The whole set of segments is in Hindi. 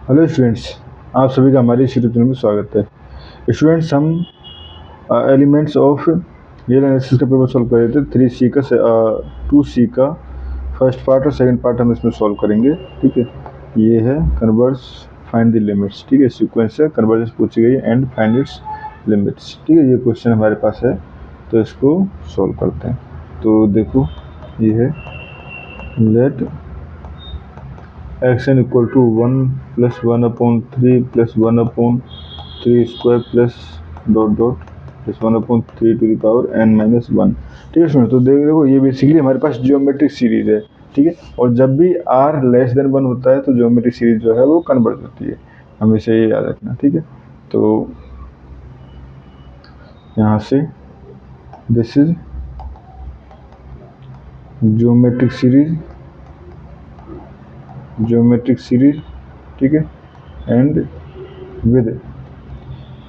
हेलो स्टूडेंट्स, आप सभी का हमारे इस यूट्यूब चैनल में स्वागत है। स्टूडेंट्स, हम एलिमेंट्स ऑफ रियल एनालिसिस का पेपर सॉल्व कर रहे थे। 3C का 2C का फर्स्ट पार्ट और सेकंड पार्ट हम इसमें सॉल्व करेंगे। ठीक है, ये है कन्वर्स फाइंड द लिमिट्स। ठीक है, सीक्वेंस है, कन्वर्जेंस पूछी गई एंड फाइंड इट्स लिमिट्स। ठीक है, ये क्वेश्चन हमारे पास है तो इसको सॉल्व करते हैं। तो देखो, ये है let xn equal to 1 plus 1/3 plus 1/3 square plus dot dot plus 1/3 to the power n minus 1। ठीक है सुनो, तो देखो ये बेसिकली हमारे पास जियोमेट्रिक सीरीज है। ठीक है, और जब भी r लेस देन 1 होता है तो जियोमेट्रिक सीरीज जो है वो कन्वर्ज होती है, हमेशा ये याद रखना। ठीक है, तो यहाँ से दिस इज जियोमेट्रिक सीरीज। ठीक है, and with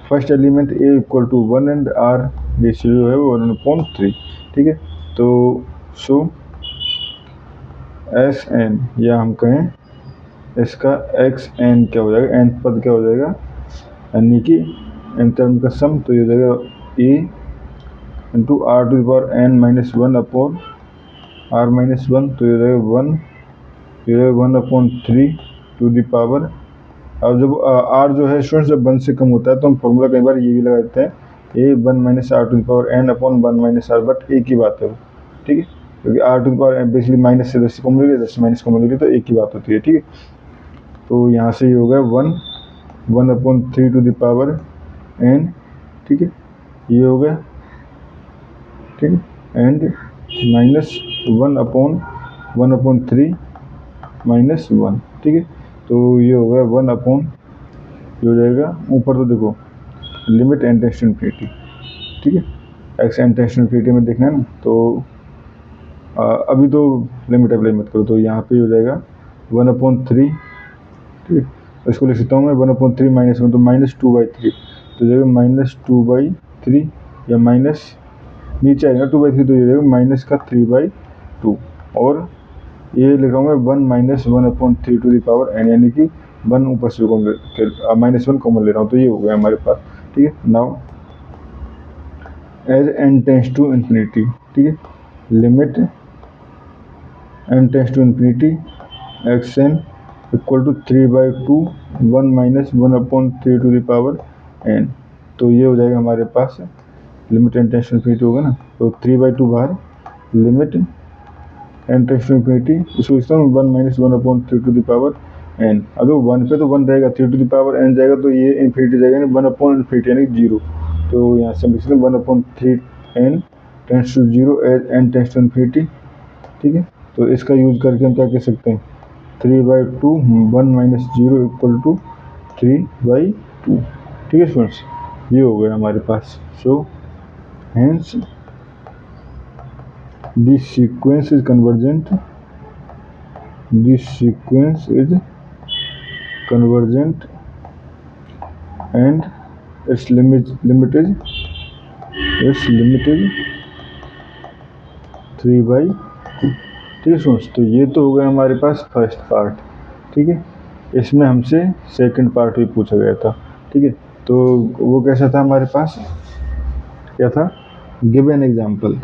first element a equal to 1 and r ratio जो है वो 1/3। ठीक है, तो सो एस एन, या हम कहें इसका एक्स एन क्या हो जाएगा, एन पद क्या हो जाएगा, यानी कि एन टर्म का सम, तो ये हो जाएगा a into r to the power n minus 1 upon r minus 1, तो ये हो जाएगा 1/3 टू द पावर। अब जब r जो है स्टूडेंट्स जब 1 से कम होता है तो हम फॉर्मूला कई बार ये भी लगा देते हैं, a 1 minus r to the power n upon 1 minus r, but एक ही बात है। ठीक है, क्योंकि r to the power basically minus से 10 कॉमन ले लिया, 10 से माइनस कॉमन ले लिया, तो एक ही बात होती है। ठीक है, तो यहाँ से ये होगा 1/3 टू द पावर n। ठीक है, ये हो गया। ठीक है, एंड माइनस 1/3 माइनस 1। ठीक है, तो ये हो गया 1 ये हो जाएगा ऊपर, तो देखो limit n tends to infinity. ठीक है, x n tends to infinity में देखना है ना, तो अभी तो लिमिट अप्लाई मत करो, तो यहाँ पे हो जाएगा 1/3। ठीक है, इसको लिख सकता हूँ मैं 1/3 माइनस 1, तो -2/3, तो जाएगा -2/3, या माइनस नीचे आएगा 2/3, तो ये जाएगा माइनस का 3/2, और ये लिख रहा हूँ मैं 1 minus 1/3 to the power n, यानी कि 1 ऊपर से -1 कॉमन ले रहा हूँ, तो ये हो गया हमारे पास। ठीक है, now as n tends to infinity. ठीक है, limit n tends to infinity xn equal to 3/2 1 minus 1/3 to the power n, तो ये हो जाएगा हमारे पास limit n tends to infinity होगा ना, तो 3/2 बाहर, limit n tends to infinity, इसको लिखता हूँ 1 minus 1/3 to the power n। अगर 1 पे तो 1 रहेगा, 3 टू द पावर n जाएगा तो ये इन्फिनिटी जाएगा, 1/∞ यानी 0, तो यहाँ से हम लिख सकते हैं 1/3 n tends to 0 as n tends to infinity. ठीक है, तो इसका यूज करके हम क्या कह सकते हैं, 3/2 1 माइनस 0 इक्वल टू 3/2। ठीक है स्टूडेंट्स, ये हो गया हमारे पास। So hence this sequence is convergent and its limit is 3/2। ठीक है स्टूडेंट्स, तो ये तो हो गया हमारे पास फर्स्ट पार्ट। ठीक है, इसमें हमसे सेकंड पार्ट भी पूछा गया था। ठीक है, तो वो कैसा था हमारे पास, क्या था, गिव एन एग्जाम्पल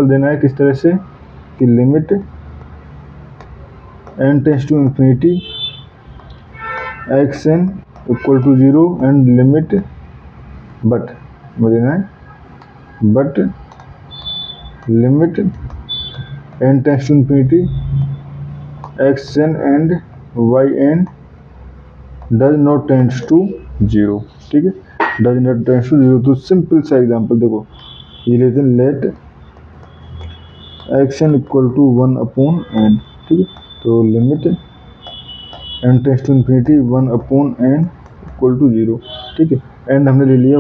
देना है किस तरह से, कि limit n tends to infinity xn equal to 0 and limit but limit n tends to infinity xn and yn does not tends to 0। ठीक है, डज नॉट टेंड्स टू 0, तो सिंपल सा एग्जाम्पल देखो, ये लेते हैं late xn equal to 1/n। ठीक है, तो limit n tends to infinity 1/n equal to 0। ठीक है, एंड हमने ले लिया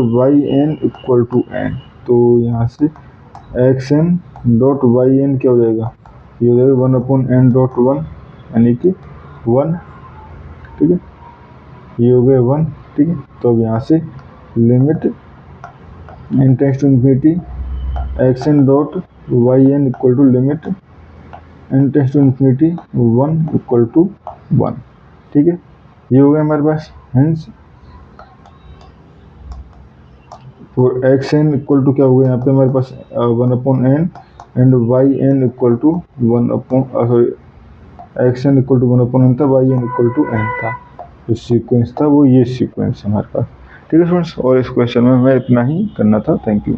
yn इक्वल टू n, तो यहाँ से xn डॉट yn क्या हो जाएगा, ये हो जाएगा 1/n डॉट 1, यानी कि 1। ठीक है, ये हो गया 1। ठीक है, तो अब यहाँ से limit n tends to infinity xn dot yn equal to limit n tends to infinity 1 equal to 1। ठीक है, ये हो गया हमारे पास। Hence for x n equal to क्या हो गया यहाँ पे हमारे पास 1/n and y n equal to 1/, x n equal to 1/n था, y n equal to n था। जो सीक्वेंस था वो ये सीक्वेंस है हमारे पास। ठीक है स्टूडेंट्स, और इस क्वेश्चन में मैं इतना ही करना था। Thank you.